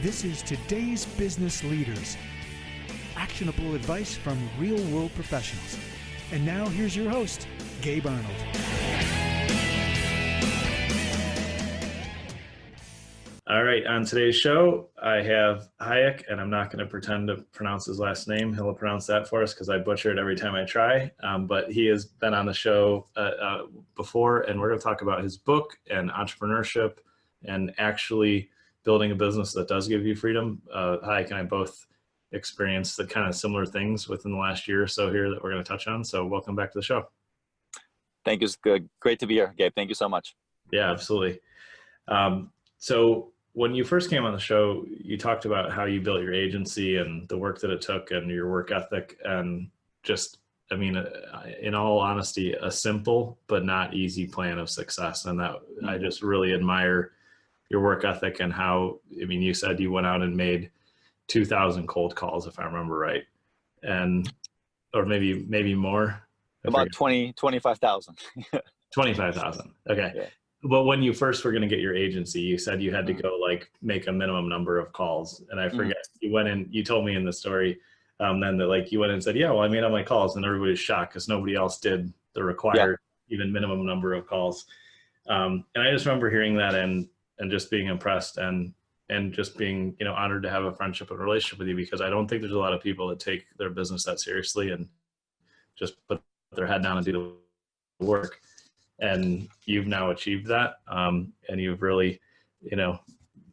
This is Today's Business Leaders. Actionable advice from real-world professionals. And now here's your host, Gabe Arnold. All right, on today's show, I have Hayk, and I'm not going to pretend to pronounce his last name. He'll pronounce that for us because I butcher it every time I try. But he has been on the show before, and we're going to talk about his book and entrepreneurship and actually building a business that does give you freedom. Hayk and I both experienced the kind of similar things within the last year or so here that we're going to touch on. So welcome back to the show. Thank you. It's good. Great to be here, Gabe. Thank you so much. Yeah, absolutely. So when you first came on the show, you talked about how you built your agency and the work that it took and your work ethic and just, I mean, in all honesty, a simple but not easy plan of success. And that I just really admire your work ethic and how, I mean, you said you went out and made 2,000 cold calls, if I remember right. And, or maybe more. About 25,000. 25,000. Okay. Yeah. But when you first were going to get your agency, you said you had to go like make a minimum number of calls. And I forget, you went in, you told me in the story then that like you went in and said, yeah, well, I made all my calls, and everybody was shocked because nobody else did the required even minimum number of calls. And I just remember hearing that and just being impressed and just being, you know, honored to have a friendship and relationship with you, because I don't think there's a lot of people that take their business that seriously and just put their head down and do the work. And you've now achieved that. And you've really, you know,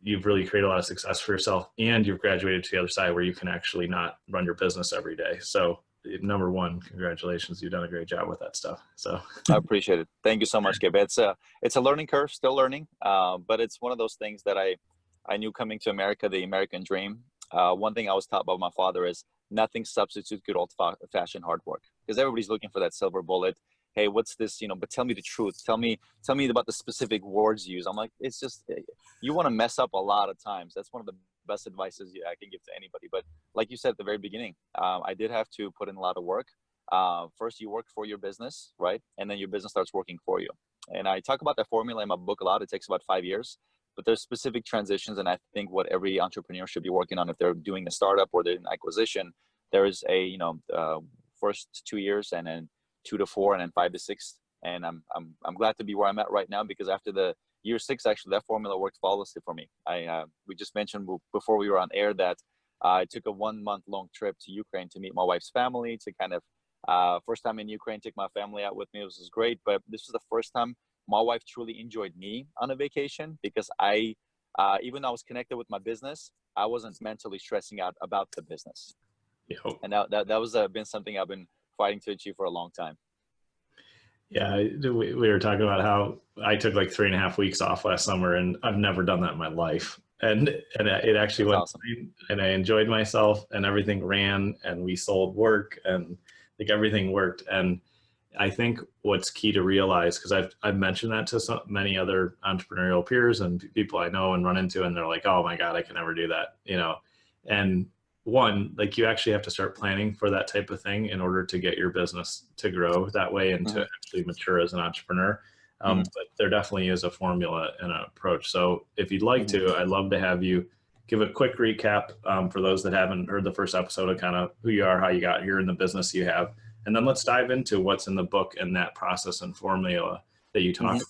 you've really created a lot of success for yourself, and you've graduated to the other side where you can actually not run your business every day. So number one, congratulations. You've done a great job with that stuff. So I appreciate it. Thank you so much, Gabe. It's a learning curve, still learning. But it's one of those things that I knew coming to America, the American dream. One thing I was taught by my father is nothing substitutes good old fashioned hard work, because everybody's looking for that silver bullet. Hey, what's this, you know, but tell me the truth. Tell me about the specific words you use. I'm like, it's just, you want to mess up a lot of times. That's one of the best advices I can give to anybody. But like you said at the very beginning, I did have to put in a lot of work. First, you work for your business, right? And then your business starts working for you. And I talk about that formula in my book a lot. It takes about 5 years, but there's specific transitions. And I think what every entrepreneur should be working on, if they're doing a startup or they're in acquisition, there is a, you know, first 2 years, and then 2 to 4, and then 5 to 6. And I'm glad to be where I'm at right now, because after the year 6, actually, that formula worked flawlessly for me. We just mentioned before we were on air that I took a 1-month-long trip to Ukraine to meet my wife's family, to kind of first time in Ukraine, take my family out with me. It was great, but this was the first time my wife truly enjoyed me on a vacation, because even though I was connected with my business, I wasn't mentally stressing out about the business. Yep. And that was been something I've been fighting to achieve for a long time. Yeah, we were talking about how I took like 3.5 weeks off last summer, and I've never done that in my life. And it actually went awesome. And I enjoyed myself, and everything ran, and we sold work, and like everything worked. And I think what's key to realize, because I've mentioned that to many other entrepreneurial peers and people I know and run into, and they're like, oh my God, I can never do that, you know. And one, like, you actually have to start planning for that type of thing in order to get your business to grow that way and to actually mature as an entrepreneur. But there definitely is a formula and an approach. So if you'd like to, I'd love to have you give a quick recap for those that haven't heard the first episode of kind of who you are, how you got here in the business you have. And then let's dive into what's in the book and that process and formula that you talk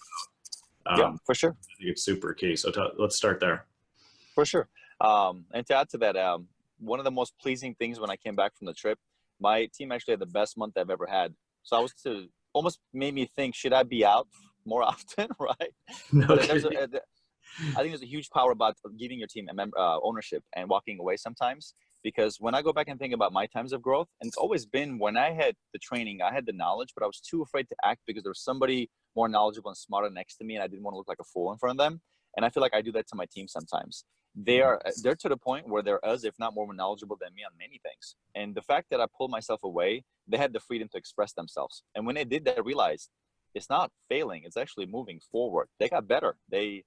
about. Yeah, for sure. I think it's super key. So let's start there. For sure. And to add to that, one of the most pleasing things when I came back from the trip, my team actually had the best month I've ever had. So almost made me think, should I be out more often, right? No, but I think there's a huge power about giving your team ownership and walking away sometimes. Because when I go back and think about my times of growth, and it's always been when I had the training, I had the knowledge, but I was too afraid to act because there was somebody more knowledgeable and smarter next to me, and I didn't want to look like a fool in front of them. And I feel like I do that to my team sometimes. They're to the point where they're as, if not more knowledgeable than me on many things. And the fact that I pulled myself away, they had the freedom to express themselves. And when they did that, I realized it's not failing. It's actually moving forward. They got better. They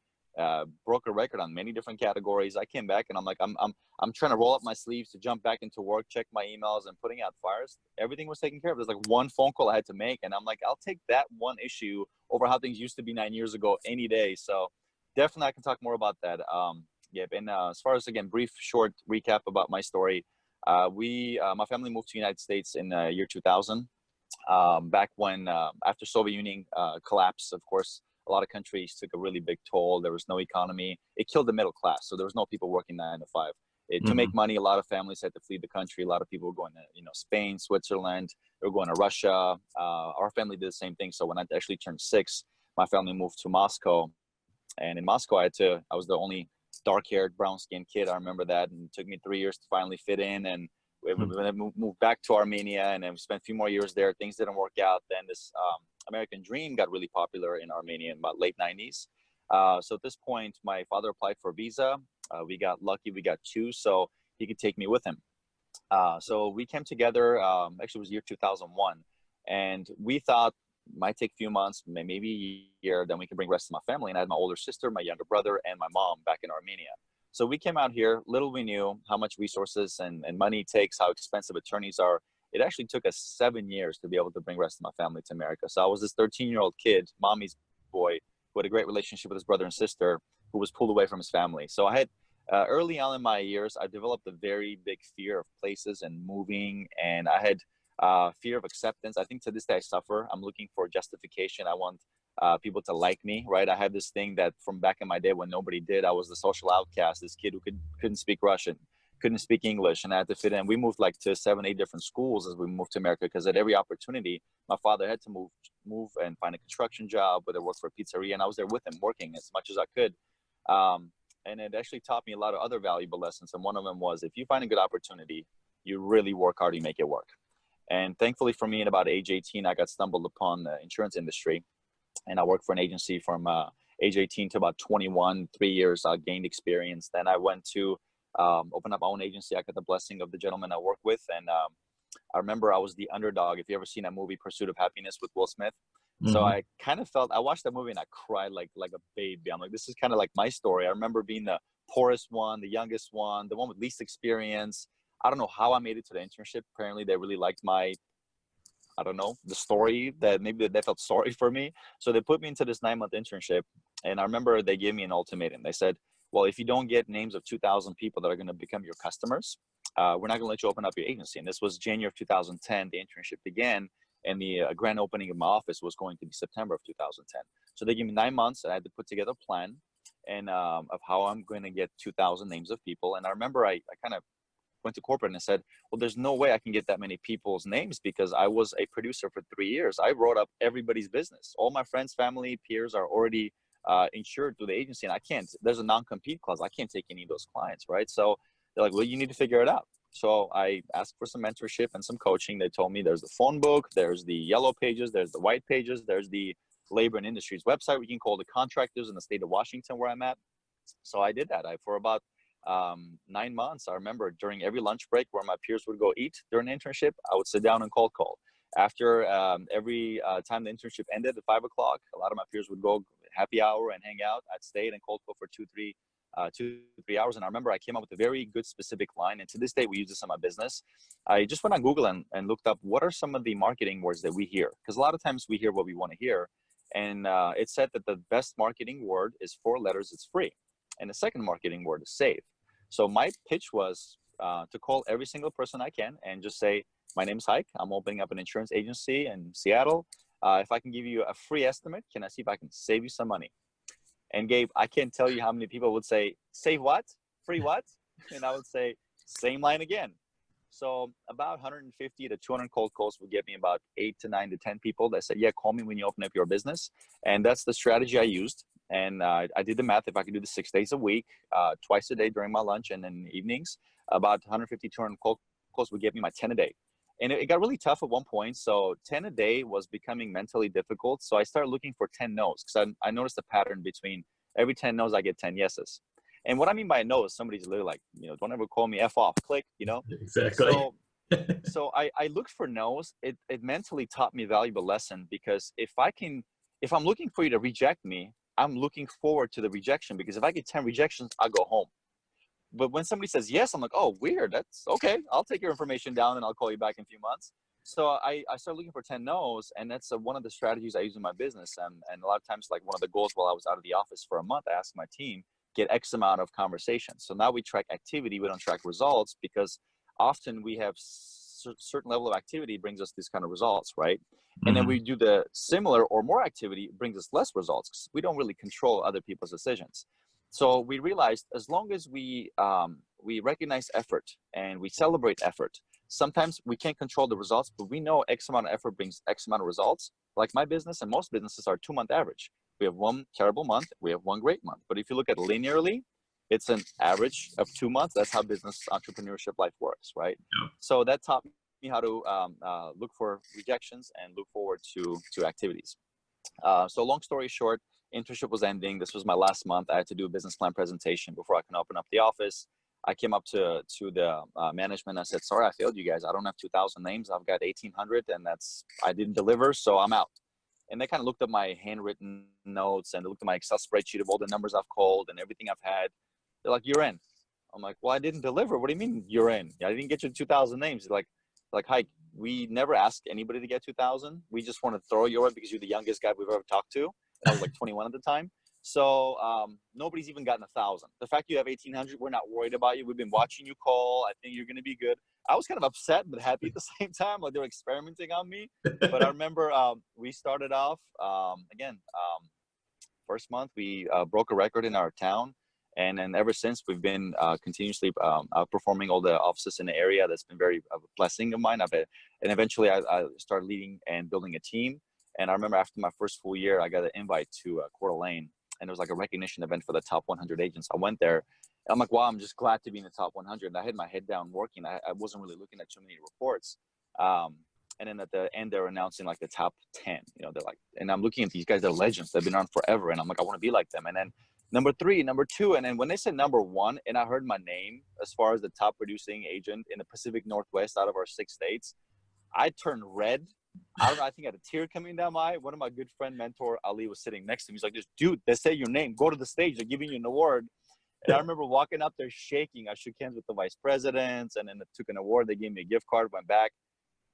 broke a record on many different categories. I came back and I'm like, I'm trying to roll up my sleeves to jump back into work, check my emails and putting out fires. Everything was taken care of. There's like one phone call I had to make. And I'm like, I'll take that one issue over how things used to be 9 years ago any day. So definitely I can talk more about that. Yep. And as far as, again, brief, short recap about my story, my family moved to the United States in year 2000. Back when, after Soviet Union collapsed, of course, a lot of countries took a really big toll. There was no economy. It killed the middle class. So there was no people working 9 to 5. To make money, a lot of families had to flee the country. A lot of people were going to, Spain, Switzerland. They were going to Russia. Our family did the same thing. So when I actually turned 6, my family moved to Moscow. And in Moscow, I was the only dark-haired, brown-skinned kid. I remember that. And it took me 3 years to finally fit in. And when I moved back to Armenia, and then we spent a few more years there, things didn't work out. Then this American Dream got really popular in Armenia in about late 90s. So at this point, my father applied for a visa. We got lucky. We got 2, so he could take me with him. So we came together, actually it was year 2001. And we thought it might take a few months, maybe a year, then we can bring the rest of my family. And I had my older sister, my younger brother, and my mom back in Armenia. So we came out here, little we knew how much resources and money it takes, how expensive attorneys are. It actually took us 7 years to be able to bring the rest of my family to America. So I was this 13-year-old kid, mommy's boy, who had a great relationship with his brother and sister, who was pulled away from his family. So I had, early on in my years, I developed a very big fear of places and moving, and I had fear of acceptance. I think to this day I suffer. I'm looking for justification. I want people to like me, right? I had this thing that from back in my day when nobody did, I was the social outcast, this kid who couldn't speak Russian, couldn't speak English, and I had to fit in. We moved like to 7, 8 different schools as we moved to America, because at every opportunity, my father had to move and find a construction job, whether work for a pizzeria, and I was there with him working as much as I could. And it actually taught me a lot of other valuable lessons. And one of them was, if you find a good opportunity, you really work hard, you make it work. And thankfully for me, at about age 18, I got stumbled upon the insurance industry. And I worked for an agency from age 18 to about 21, 3 years. I gained experience. Then I went to open up my own agency. I got the blessing of the gentleman I work with. And I remember I was the underdog. If you ever seen that movie, Pursuit of Happiness with Will Smith. So I kind of felt, I watched that movie and I cried like a baby. I'm like, this is kind of like my story. I remember being the poorest one, the youngest one, the one with least experience. I don't know how I made it to the internship. Apparently they really liked my, I don't know, the story, that maybe they felt sorry for me. So they put me into this 9-month internship. And I remember they gave me an ultimatum. They said, well, if you don't get names of 2,000 people that are going to become your customers, we're not going to let you open up your agency. And this was January of 2010. The internship began. And the grand opening of my office was going to be September of 2010. So they gave me 9 months, and I had to put together a plan and of how I'm going to get 2,000 names of people. And I remember I kind of went to corporate and I said, well, there's no way I can get that many people's names, because I was a producer for 3 years. I wrote up everybody's business. All my friends, family, peers are already insured through the agency, and I can't. There's a non-compete clause. I can't take any of those clients, right? So they're like, well, you need to figure it out. So I asked for some mentorship and some coaching. They told me there's the phone book, there's the yellow pages, there's the white pages, there's the labor and industries website. We can call the contractors in the state of Washington where I'm at. So I did that. For about 9 months, I remember during every lunch break where my peers would go eat during the internship, I would sit down and cold call. After every time the internship ended at 5 o'clock, a lot of my peers would go happy hour and hang out. I'd stay and cold call for 2-3 hours. And I remember I came up with a very good specific line. And to this day, we use this in my business. I just went on Google and looked up what are some of the marketing words that we hear. Because a lot of times we hear what we want to hear. And it said that the best marketing word is 4 letters, it's free. And the second marketing word is save. So my pitch was to call every single person I can and just say, my name is Hayk. I'm opening up an insurance agency in Seattle. If I can give you a free estimate, can I see if I can save you some money? And Gabe, I can't tell you how many people would say, save what? Free what? And I would say, same line again. So about 150 to 200 cold calls would get me about 8 to 9 to 10 people that said, yeah, call me when you open up your business. And that's the strategy I used. And I did the math. If I could do this 6 days a week, twice a day during my lunch and in the evenings, about 150, 200 cold calls would get me my 10 a day. And it got really tough at one point. So 10 a day was becoming mentally difficult. So I started looking for 10 no's, because I noticed a pattern between every 10 no's, I get 10 yeses. And what I mean by a no is somebody's literally like, don't ever call me F off, click, Exactly. So I looked for no's. It mentally taught me a valuable lesson, because if I'm looking for you to reject me, I'm looking forward to the rejection, because if I get 10 rejections, I'll go home. But when somebody says yes, I'm like, oh, weird. That's okay. I'll take your information down and I'll call you back in a few months. So I started looking for 10 no's, and that's one of the strategies I use in my business. And a lot of times, like one of the goals while I was out of the office for a month, I asked my team, get X amount of conversations. So now we track activity, we don't track results, because often we have certain level of activity brings us these kind of results, right? And then we do the similar or more activity, brings us less results, because we don't really control other people's decisions. So we realized, as long as we recognize effort and we celebrate effort, sometimes we can't control the results, but we know X amount of effort brings X amount of results. Like my business and most businesses are 2-month average. We have one terrible month, we have one great month. But if you look at linearly, it's an average of 2 months. That's how business entrepreneurship life works, right? Yeah. So that taught me how to look for rejections and look forward to activities. So long story short, internship was ending. This was my last month. I had to do a business plan presentation before I can open up the office. I came up to the management. I said, sorry, I failed you guys. I don't have 2,000 names. I've got 1,800, and I didn't deliver, so I'm out. And they kind of looked at my handwritten notes and they looked at my Excel spreadsheet of all the numbers I've called and everything I've had. They're like, you're in. I'm like, well, I didn't deliver. What do you mean you're in? I didn't get you 2,000 names. Like, Hayk, we never asked anybody to get 2,000. We just want to throw you in because you're the youngest guy we've ever talked to. And I was like 21 at the time. So nobody's even gotten 1,000. The fact you have 1,800, we're not worried about you. We've been watching you call. I think you're going to be good. I was kind of upset but happy at the same time. Like, they were experimenting on me. But I remember we started off, first month, we broke a record in our town. And then ever since, we've been continuously outperforming all the offices in the area. That's been very a blessing of mine. And eventually I started leading and building a team. And I remember after my first full year, I got an invite to Coeur d'Alene. And it was like a recognition event for the top 100 agents. I went there. And I'm like, wow, I'm just glad to be in the top 100. And I had my head down working. I wasn't really looking at too many reports. And then at the end, they're announcing like the top 10. You know, they're like, and I'm looking at these guys, they're legends. They've been around forever. And I'm like, I want to be like them. And then number 3, number 2. And then when they said number 1, and I heard my name as far as the top producing agent in the Pacific Northwest out of our 6 states, I turned red. I don't know. I think I had a tear coming down my eye. One of my good friend, mentor, Ali, was sitting next to me. He's like, dude, they say your name. Go to the stage. They're giving you an award. And I remember walking up there shaking. I shook hands with the vice presidents and then I took an award. They gave me a gift card, went back.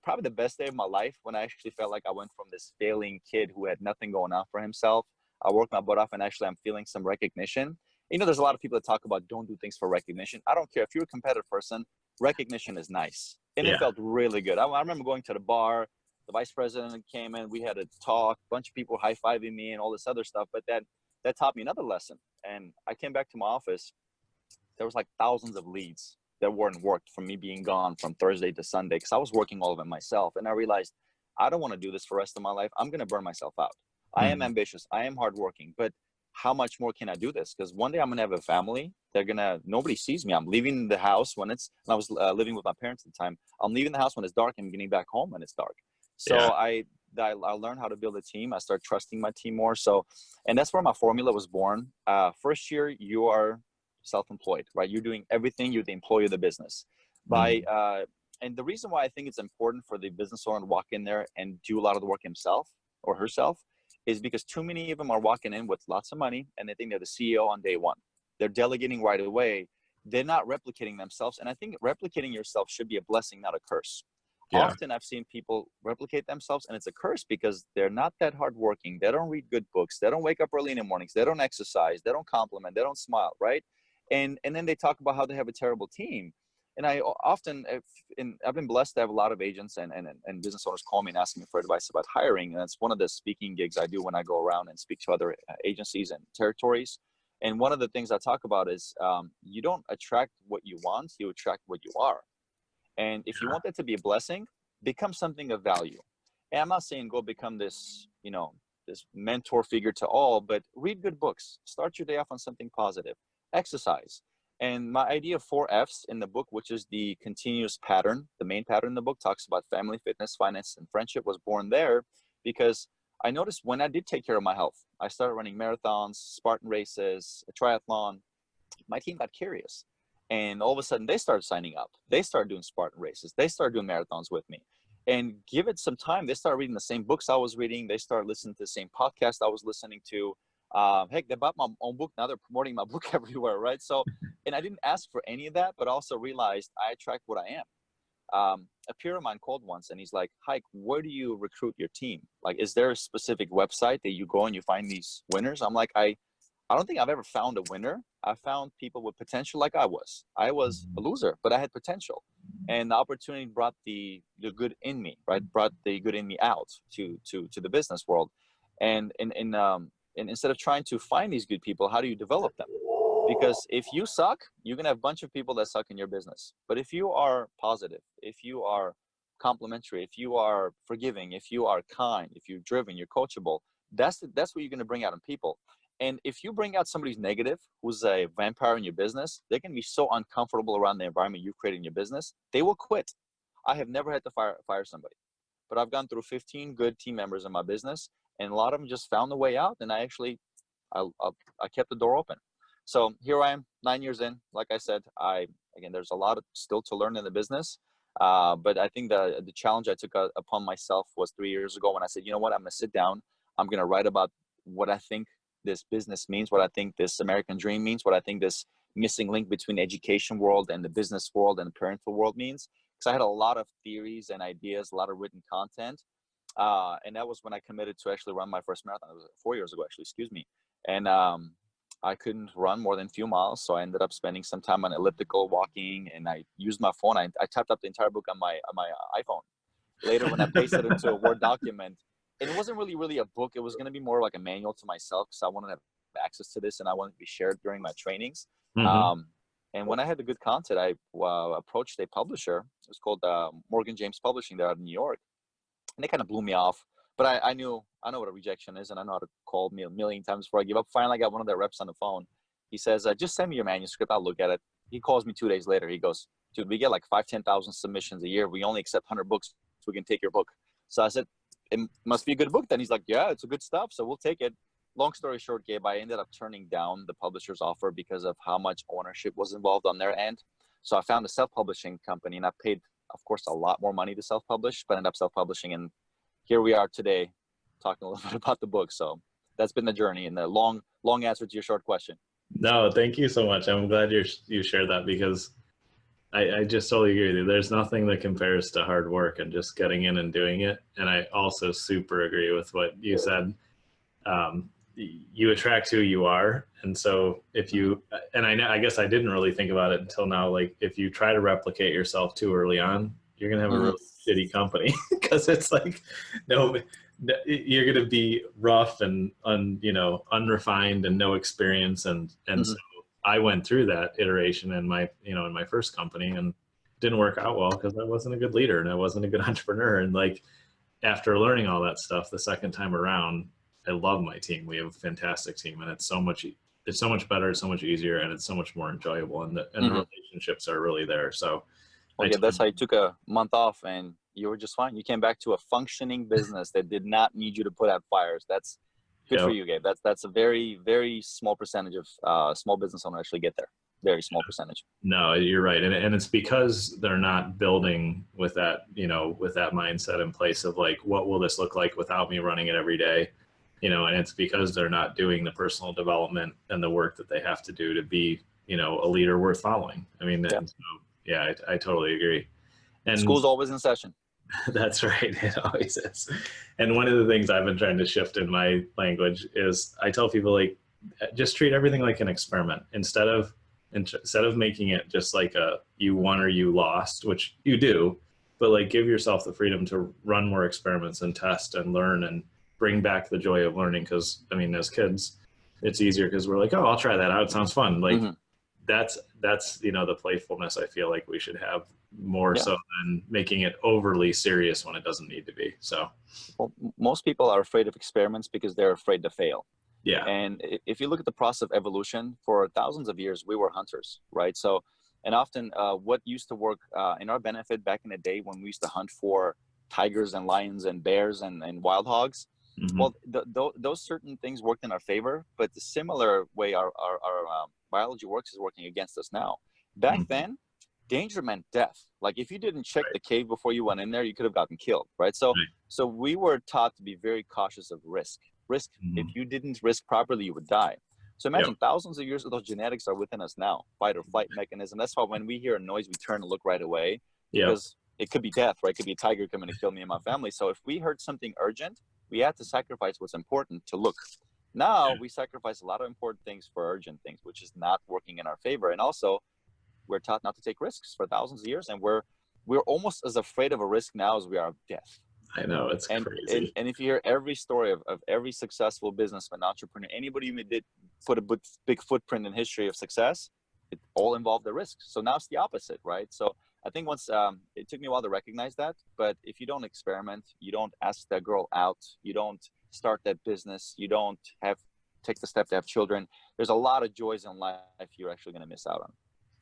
Probably the best day of my life, when I actually felt like I went from this failing kid who had nothing going on for himself. I worked my butt off and actually I'm feeling some recognition. You know, there's a lot of people that talk about don't do things for recognition. I don't care. If you're a competitive person, recognition is nice. And It felt really good. I remember going to the bar. The vice president came in, we had a talk, a bunch of people high-fiving me and all this other stuff. But that taught me another lesson. And I came back to my office. There was like thousands of leads that weren't worked from me being gone from Thursday to Sunday, because I was working all of it myself. And I realized I don't want to do this for the rest of my life. I'm going to burn myself out. I am ambitious. I am hardworking. But how much more can I do this? Because one day I'm going to have a family. Nobody sees me. I'm leaving the house when I was living with my parents at the time. I'm leaving the house when it's dark and getting back home when it's dark. So I learned how to build a team. I started trusting my team more. And that's where my formula was born. First year, you are self-employed, right? You're doing everything. You're the employee of the business. And the reason why I think it's important for the business owner to walk in there and do a lot of the work himself or herself is because too many of them are walking in with lots of money and they think they're the CEO on day one. They're delegating right away. They're not replicating themselves. And I think replicating yourself should be a blessing, not a curse. Yeah. Often I've seen people replicate themselves and it's a curse because they're not that hardworking. They don't read good books. They don't wake up early in the mornings. They don't exercise. They don't compliment. They don't smile, right? And then they talk about how they have a terrible team. And I often, I've been blessed to have a lot of agents and business owners call me and ask me for advice about hiring. And that's one of the speaking gigs I do when I go around and speak to other agencies and territories. And one of the things I talk about is you don't attract what you want, you attract what you are. And if you want that to be a blessing, become something of value. And I'm not saying go become this, this mentor figure to all, but read good books. Start your day off on something positive. Exercise. And my idea of 4 F's in the book, which is the continuous pattern, the main pattern in the book talks about family, fitness, finance, and friendship, was born there because I noticed when I did take care of my health, I started running marathons, Spartan races, a triathlon. My team got curious. And all of a sudden they started signing up. They started doing Spartan races. They started doing marathons with me. And give it some time. They started reading the same books I was reading. They started listening to the same podcast I was listening to. Heck, they bought my own book. Now they're promoting my book everywhere, right? So, and I didn't ask for any of that, but also realized I attract what I am. A peer of mine called once and he's like, Hayk, where do you recruit your team? Like, is there a specific website that you go and you find these winners? I'm like, I I don't think I've ever found a winner. I found people with potential like I was. I was a loser, but I had potential. And the opportunity brought the good in me, right? Brought the good in me out to the business world. And instead of trying to find these good people, how do you develop them? Because if you suck, you're going to have a bunch of people that suck in your business. But if you are positive, if you are complimentary, if you are forgiving, if you are kind, if you're driven, you're coachable, that's what you're going to bring out in people. And if you bring out somebody who's negative, who's a vampire in your business, they can be so uncomfortable around the environment you've created in your business, they will quit. I have never had to fire somebody, but I've gone through 15 good team members in my business, and a lot of them just found a way out. And I kept the door open. So here I am, 9 years in. Like I said, again, there's a lot of still to learn in the business. But I think the challenge I took upon myself was 3 years ago when I said, you know what, I'm going to sit down. I'm going to write about what I think this business means, what I think this American dream means, what I think this missing link between the education world and the business world and the parental world means. Because I had a lot of theories and ideas, a lot of written content. And that was when I committed to actually run my first marathon. It was 4 years ago, actually, excuse me. And I couldn't run more than a few miles. So I ended up spending some time on elliptical walking, and I used my phone. I typed up the entire book on my iPhone. Later, when I pasted it into a Word document, and it wasn't really a book. It was going to be more like a manual to myself, because I wanted to have access to this and I wanted to be shared during my trainings. Mm-hmm. And when I had the good content, I approached a publisher. It was called Morgan James Publishing there out in New York. And they kind of blew me off. But I know what a rejection is, and I know how to call me a million times before I give up. Finally, I got one of their reps on the phone. He says, just send me your manuscript. I'll look at it. He calls me 2 days later. He goes, dude, we get like 10,000 submissions a year. We only accept 100 books, so we can take your book. So I said, it must be a good book then. He's like, yeah, it's a good stuff, so we'll take it. Long story short, Gabe, I ended up turning down the publisher's offer because of how much ownership was involved on their end. So I found a self-publishing company, and I paid, of course, a lot more money to self-publish, but ended up self-publishing. And here we are today talking a little bit about the book. So that's been the journey, and the long answer to your short question. No, thank you so much. I'm glad you shared that, because I just totally agree with you. There's nothing that compares to hard work and just getting in and doing it. And I also super agree with what you said. You attract who you are. And so if you, and I guess I didn't really think about it until now, like if you try to replicate yourself too early on, you're going to have a really shitty company, because it's like, no, you're going to be rough and unrefined and no experience. And so I went through that iteration in my first company, and didn't work out well because I wasn't a good leader and I wasn't a good entrepreneur. And like, after learning all that stuff the second time around, I love my team. We have a fantastic team, and it's so much better, it's so much easier, and it's so much more enjoyable. And the relationships are really there. So okay, that's how you took a month off and you were just fine. You came back to a functioning business that did not need you to put out fires. That's good for you, Gabe. That's a very, very small percentage of small business owners actually get there. Very small percentage. No, you're right. And it's because they're not building with that, with that mindset in place of like, what will this look like without me running it every day? And it's because they're not doing the personal development and the work that they have to do to be, a leader worth following. I mean, I totally agree. And school's always in session. That's right. It always is. And one of the things I've been trying to shift in my language is I tell people, like, just treat everything like an experiment instead of making it just like a you won or you lost, which you do, but like give yourself the freedom to run more experiments and test and learn and bring back the joy of learning. Because I mean, as kids, it's easier because we're like, oh, I'll try that out. It sounds fun. Like that's the playfulness I feel like we should have more so than making it overly serious when it doesn't need to be. So well, most people are afraid of experiments because they're afraid to fail. Yeah. And if you look at the process of evolution, for thousands of years, we were hunters, right? So, and often what used to work in our benefit back in the day when we used to hunt for tigers and lions and bears and wild hogs, well, those certain things worked in our favor, but the similar way our biology works is working against us now. Back then, danger meant death. Like if you didn't check the cave before you went in there, you could have gotten killed, right? So we were taught to be very cautious of risk. If you didn't risk properly, you would die. So imagine thousands of years of those genetics are within us now, fight or flight mechanism. That's why when we hear a noise, we turn and look right away because it could be death, right? It could be a tiger coming to kill me and my family. So if we heard something urgent, we had to sacrifice what's important to look. Now Yeah. we sacrifice a lot of important things for urgent things, which is not working in our favor. And also, we're taught not to take risks for thousands of years, and we're almost as afraid of a risk now as we are of death. I know, it's And crazy. if you hear every story of every successful businessman, entrepreneur, anybody who did put a big footprint in history of success, it all involved the risk. So now it's the opposite, right? So I think once it took me a while to recognize that, but if you don't experiment, you don't ask that girl out, you don't start that business, you don't take the step to have children, there's a lot of joys in life you're actually going to miss out on.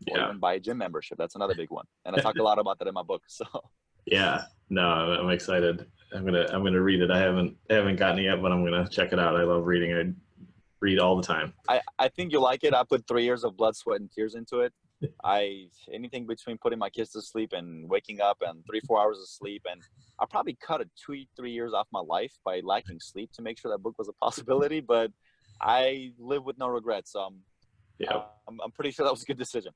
Or Yeah. even buy a gym membership. That's another big one. And I talk a lot about that in my book. So Yeah. No, I'm excited. I'm gonna read it. I haven't gotten it yet, but I'm gonna check it out. I love reading. I read all the time. I think you like it. I put 3 years of blood, sweat, and tears into it. Anything between putting my kids to sleep and waking up and 3-4 hours of sleep, and I probably cut 2-3 years off my life by lacking sleep to make sure that book was a possibility. But I live with no regrets. So Yeah. I'm pretty sure that was a good decision.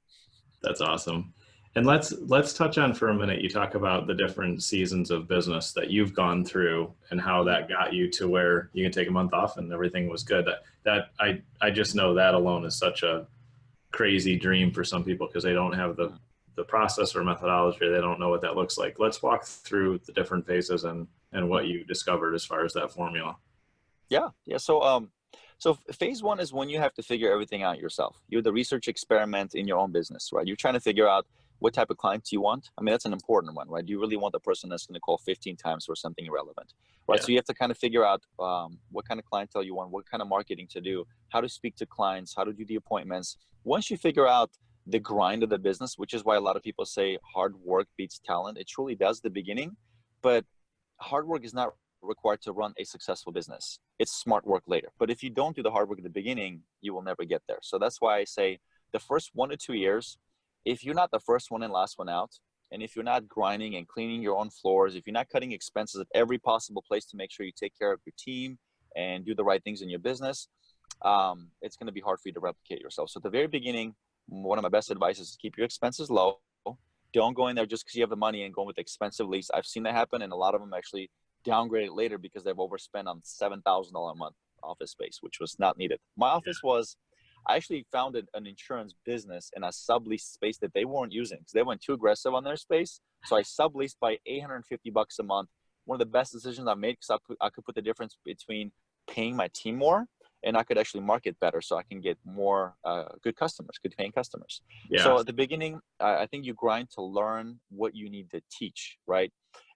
That's awesome. And let's touch on for a minute. You talk about the different seasons of business that you've gone through and how that got you to where you can take a month off and everything was good. That I just know that alone is such a crazy dream for some people because they don't have the process or methodology. They don't know what that looks like. Let's walk through the different phases and what you discovered as far as that formula. Yeah. So phase one is when you have to figure everything out yourself. You're the research experiment in your own business, right? You're trying to figure out what type of clients you want. I mean, that's an important one, right? Do you really want the person that's going to call 15 times for something irrelevant, right? Yeah. So you have to kind of figure out what kind of clientele you want, what kind of marketing to do, how to speak to clients, how to do the appointments. Once you figure out the grind of the business, which is why a lot of people say hard work beats talent. It truly does at the beginning, but hard work is not required to run a successful business. It's smart work later. But if you don't do the hard work at the beginning, you will never get there. So that's why I say the first 1 to 2 years, if you're not the first one in, last one out, and if you're not grinding and cleaning your own floors, if you're not cutting expenses at every possible place to make sure you take care of your team and do the right things in your business, it's going to be hard for you to replicate yourself. So at the very beginning, one of my best advice is to keep your expenses low. Don't go in there just because you have the money and go with expensive lease. I've seen that happen, and a lot of them actually downgrade it later because they've overspent on $7,000 a month office space, which was not needed. My office was, I actually founded an insurance business in a subleased space that they weren't using because they went too aggressive on their space. So I subleased by $850 a month. One of the best decisions I made because I could put the difference between paying my team more and I could actually market better so I can get more good customers, good paying customers. Yeah. So at the beginning, I think you grind to learn what you need to teach, right?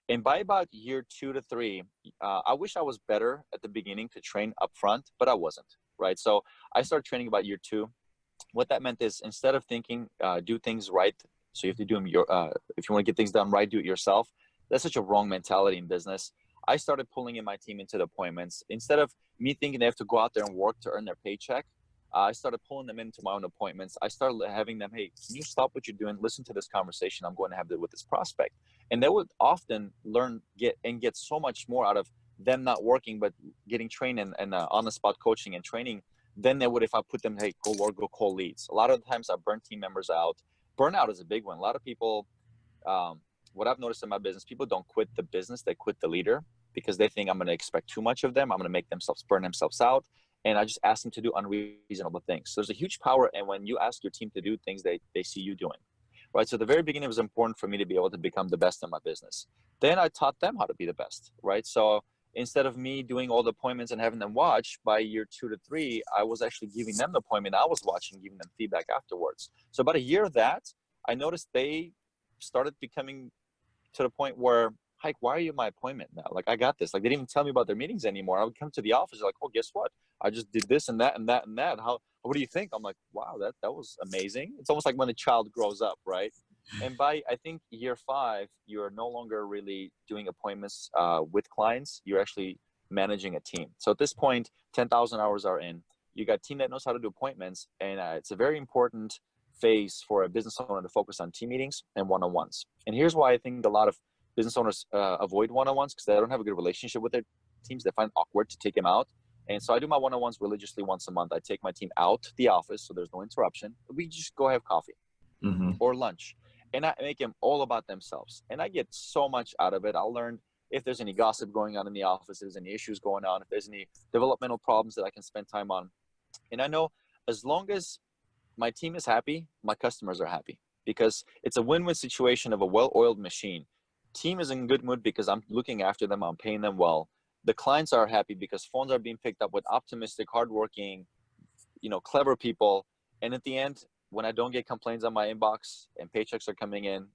And by about year 2 to 3, I wish I was better at the beginning to train up front, but I wasn't, right? So I started training about year 2. What that meant is instead of thinking, do things right, so you have to do them, if you want to get things done right, do it yourself. That's such a wrong mentality in business. I started pulling in my team into the appointments. Instead of me thinking they have to go out there and work to earn their paycheck, I started pulling them into my own appointments. I started having them, hey, can you stop what you're doing? Listen to this conversation I'm going to have with this prospect. And they would often get so much more out of them not working, but getting trained and on-the-spot coaching and training than they would if I put them, hey, go call leads. A lot of the times I burn team members out. Burnout is a big one. A lot of people, what I've noticed in my business, people don't quit the business, they quit the leader because they think I'm going to expect too much of them. I'm going to make themselves burn themselves out. And I just ask them to do unreasonable things. So there's a huge power. And when you ask your team to do things they see you doing, right? So at the very beginning, it was important for me to be able to become the best in my business. Then I taught them how to be the best, right? So instead of me doing all the appointments and having them watch, by year 2 to 3, I was actually giving them the appointment. I was watching, giving them feedback afterwards. So about a year of that, I noticed they started becoming to the point where, Hayk, why are you my appointment now? Like, I got this. Like, they didn't even tell me about their meetings anymore. I would come to the office like, oh, guess what? I just did this and that and that and that. What do you think? I'm like, wow, that was amazing. It's almost like when a child grows up, right? And by, I think, year 5, you're no longer really doing appointments with clients. You're actually managing a team. So at this point, 10,000 hours are in. You got a team that knows how to do appointments. And it's a very important phase for a business owner to focus on team meetings and one-on-ones. And here's why I think a lot of business owners avoid one-on-ones, because they don't have a good relationship with their teams. They find it awkward to take them out. And so I do my one-on-ones religiously once a month. I take my team out to the office so there's no interruption. We just go have coffee or lunch. And I make them all about themselves. And I get so much out of it. I learned if there's any gossip going on in the office, if there's any issues going on, if there's any developmental problems that I can spend time on. And I know as long as my team is happy, my customers are happy, because it's a win-win situation of a well-oiled machine. Team is in good mood because I'm looking after them, I'm paying them well. The clients are happy because phones are being picked up with optimistic, hardworking, clever people. And at the end, when I don't get complaints on my inbox and paychecks are coming in,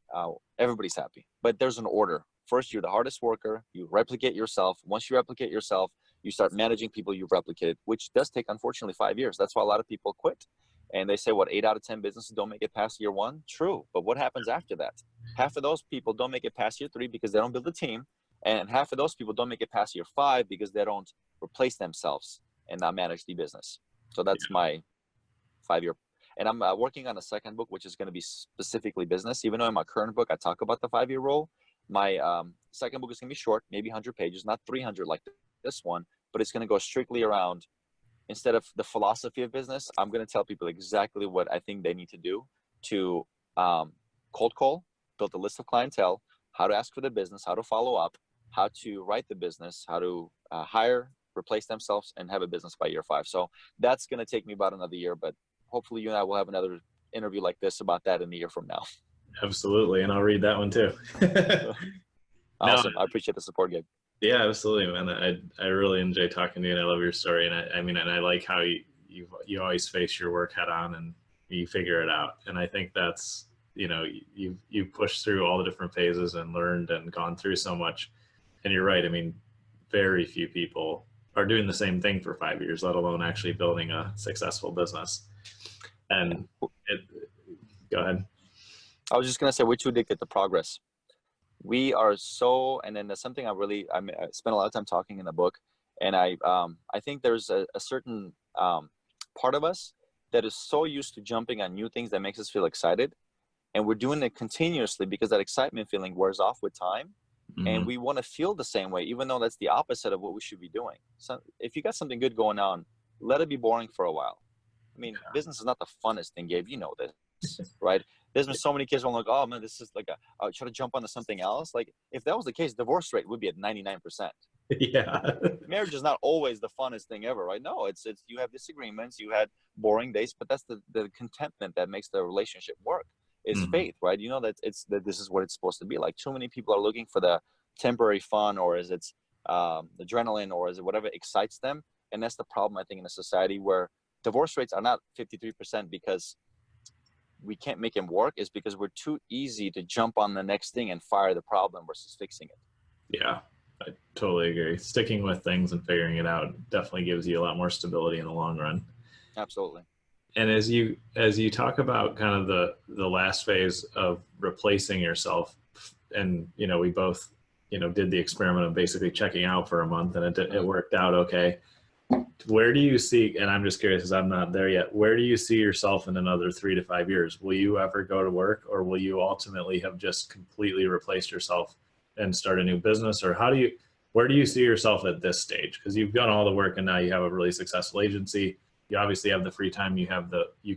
everybody's happy. But there's an order. First, you're the hardest worker. You replicate yourself. Once you replicate yourself, you start managing people you've replicated, which does take, unfortunately, 5 years. That's why a lot of people quit. And they say, 8 out of 10 businesses don't make it past year 1? True. But what happens after that? Half of those people don't make it past year 3 because they don't build a team. And half of those people don't make it past year 5 because they don't replace themselves and not manage the business. So that's my 5-year. And I'm working on a second book, which is going to be specifically business. Even though in my current book, I talk about the 5-year rule, my second book is going to be short, maybe 100 pages, not 300 like this one, but it's going to go strictly around, instead of the philosophy of business, I'm going to tell people exactly what I think they need to do to cold call, build a list of clientele, how to ask for the business, how to follow up, how to write the business, how to hire, replace themselves, and have a business by year 5. So that's going to take me about another year, but hopefully you and I will have another interview like this about that in a year from now. Absolutely. And I'll read that one too. Awesome. No, I appreciate the support, Gabe. Yeah, absolutely, man. I really enjoy talking to you, and I love your story. And I like how you always face your work head on and you figure it out. And I think that's, you've pushed through all the different phases and learned and gone through so much. And you're right. I mean, very few people are doing the same thing for 5 years, let alone actually building a successful business. And go ahead. I was just going to say, we're too addicted to progress. We are so, and then there's something I spent a lot of time talking in the book. And I think there's a certain part of us that is so used to jumping on new things that makes us feel excited. And we're doing it continuously because that excitement feeling wears off with time. Mm-hmm. And we want to feel the same way, even though that's the opposite of what we should be doing. So if you got something good going on, let it be boring for a while. I mean, business is not the funnest thing, Gabe. You know this, right? There's been so many kids who are like, oh man, this is like I'll try to jump onto something else. Like if that was the case, divorce rate would be at 99%. Yeah. Marriage is not always the funnest thing ever, right? No, it's you have disagreements, you had boring days, but that's the contentment that makes the relationship work. Is faith, right? You know that this is what it's supposed to be like. Too many people are looking for the temporary fun, or is it adrenaline, or is it whatever excites them? And that's the problem, I think, in a society where divorce rates are not 53% because we can't make them work, is because we're too easy to jump on the next thing and fire the problem versus fixing it. Yeah, I totally agree. Sticking with things and figuring it out definitely gives you a lot more stability in the long run. Absolutely. And as you talk about kind of the last phase of replacing yourself, and we both did the experiment of basically checking out for a month, and it worked out okay. Where do you see, and I'm just curious because I'm not there yet, where do you see yourself in another 3 to 5 years? Will you ever go to work, or will you ultimately have just completely replaced yourself and start a new business? Or where do you see yourself at this stage? Because you've done all the work and now you have a really successful agency. You obviously have the free time. You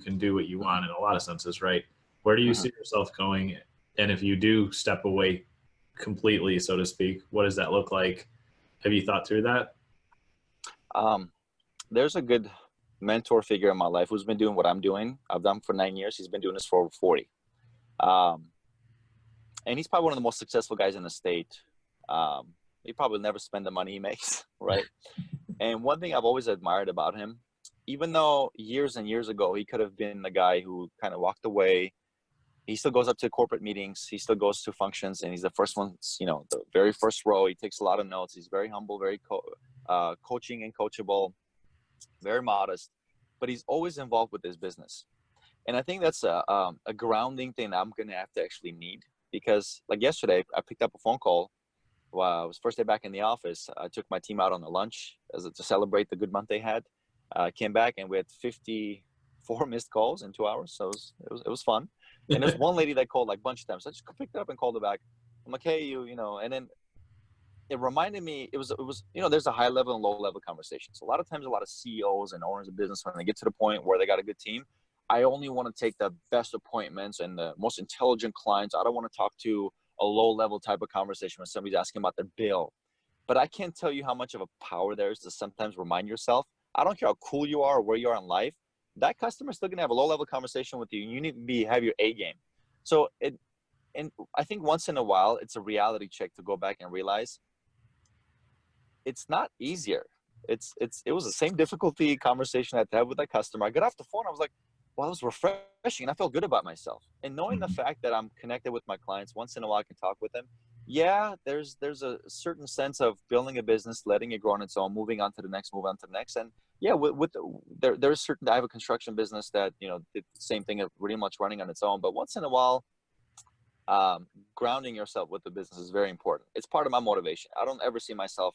can do what you want in a lot of senses, right? Where do you see yourself going? And if you do step away completely, so to speak, what does that look like? Have you thought through that? There's a good mentor figure in my life who's been doing what I'm doing. I've done for 9 years. He's been doing this for over 40. And he's probably one of the most successful guys in the state. He probably never spend the money he makes, right? And one thing I've always admired about him, even though years and years ago, he could have been the guy who kind of walked away, he still goes up to corporate meetings. He still goes to functions, and he's the first one, the very first row. He takes a lot of notes. He's very humble, very coaching and coachable, very modest, but he's always involved with his business. And I think that's a grounding thing that I'm going to have to actually need, because like yesterday, I picked up a phone call. It was first day back in the office. I took my team out on a lunch to celebrate the good month they had. Came back and we had 54 missed calls in 2 hours. So it was fun. And there's one lady that called like a bunch of times. So I just picked it up and called her back. I'm like, hey, and then it reminded me, it was, there's a high level and low level conversation. So a lot of times, a lot of CEOs and owners of business, when they get to the point where they got a good team, I only want to take the best appointments and the most intelligent clients. I don't want to talk to a low-level type of conversation when somebody's asking about their bill. But I can't tell you how much of a power there is to sometimes remind yourself, I don't care how cool you are or where you are in life, that customer is still going to have a low-level conversation with you. You need to have your A game. So and I think once in a while, it's a reality check to go back and realize it's not easier. It was the same difficulty conversation I had to have with that customer. I got off the phone. I was like, well, it was refreshing. And I felt good about myself. And knowing the fact that I'm connected with my clients, once in a while I can talk with them. Yeah, there's a certain sense of building a business, letting it grow on its own, moving on to the next, move on to the next. And yeah, there's certain, I have a construction business that, you know, did the same thing, pretty much running on its own. But once in a while, grounding yourself with the business is very important. It's part of my motivation. I don't ever see myself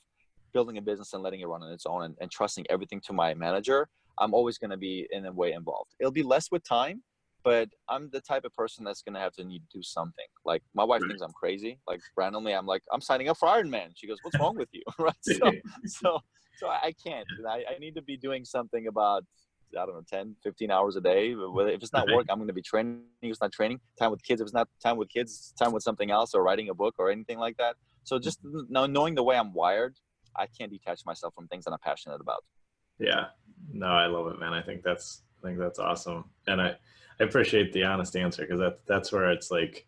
building a business and letting it run on its own and trusting everything to my manager. I'm always going to be in a way involved. It'll be less with time, but I'm the type of person that's going to have to need to do something. Like my wife thinks I'm crazy. Like randomly, I'm like, I'm signing up for Ironman. She goes, what's wrong with you? Right. So I can't. I need to be doing something about, I don't know, 10, 15 hours a day. If it's not work, I'm going to be training. If it's not training, time with kids. If it's not time with kids, time with something else or writing a book or anything like that. So just knowing the way I'm wired, I can't detach myself from things that I'm passionate about. Yeah, no, I love it, man. I think that's awesome. And I appreciate the honest answer, because that's where it's like,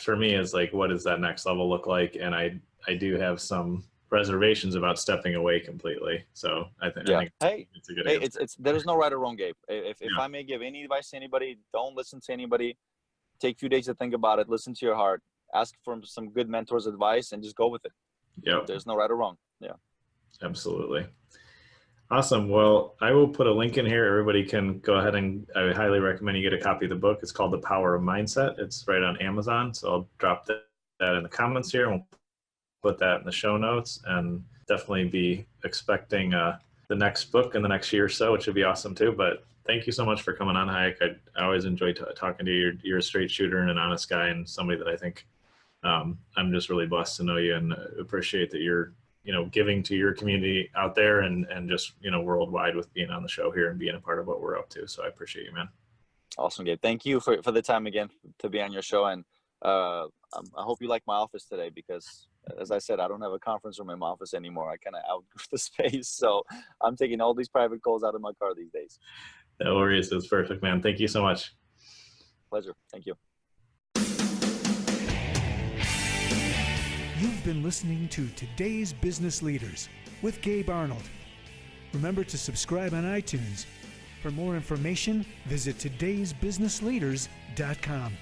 for me, it's like, what does that next level look like? And I do have some reservations about stepping away completely. So I think it's a good answer. There's no right or wrong, Gabe. If I may give any advice to anybody, don't listen to anybody. Take a few days to think about it. Listen to your heart. Ask for some good mentors' advice and just go with it. Yep. There's no right or wrong. Yeah. Absolutely. Awesome. Well, I will put a link in here. Everybody can go ahead, and I would highly recommend you get a copy of the book. It's called The Power of Mindset. It's right on Amazon. So I'll drop that in the comments here, and we'll put that in the show notes, and definitely be expecting the next book in the next year or so, which would be awesome too. But thank you so much for coming on, Hayk. I always enjoy talking to you. You're a straight shooter and an honest guy, and somebody that I think I'm just really blessed to know you, and appreciate that you're, giving to your community out there and just, worldwide with being on the show here and being a part of what we're up to. So I appreciate you, man. Awesome, Gabe. Thank you for the time again to be on your show. And I hope you like my office today, because as I said, I don't have a conference room in my office anymore. I kind of outgrew the space. So I'm taking all these private calls out of my car these days. No worries. It's perfect, man. Thank you so much. Pleasure. Thank you. You've been listening to Today's Business Leaders with Gabe Arnold. Remember to subscribe on iTunes. For more information, visit todaysbusinessleaders.com.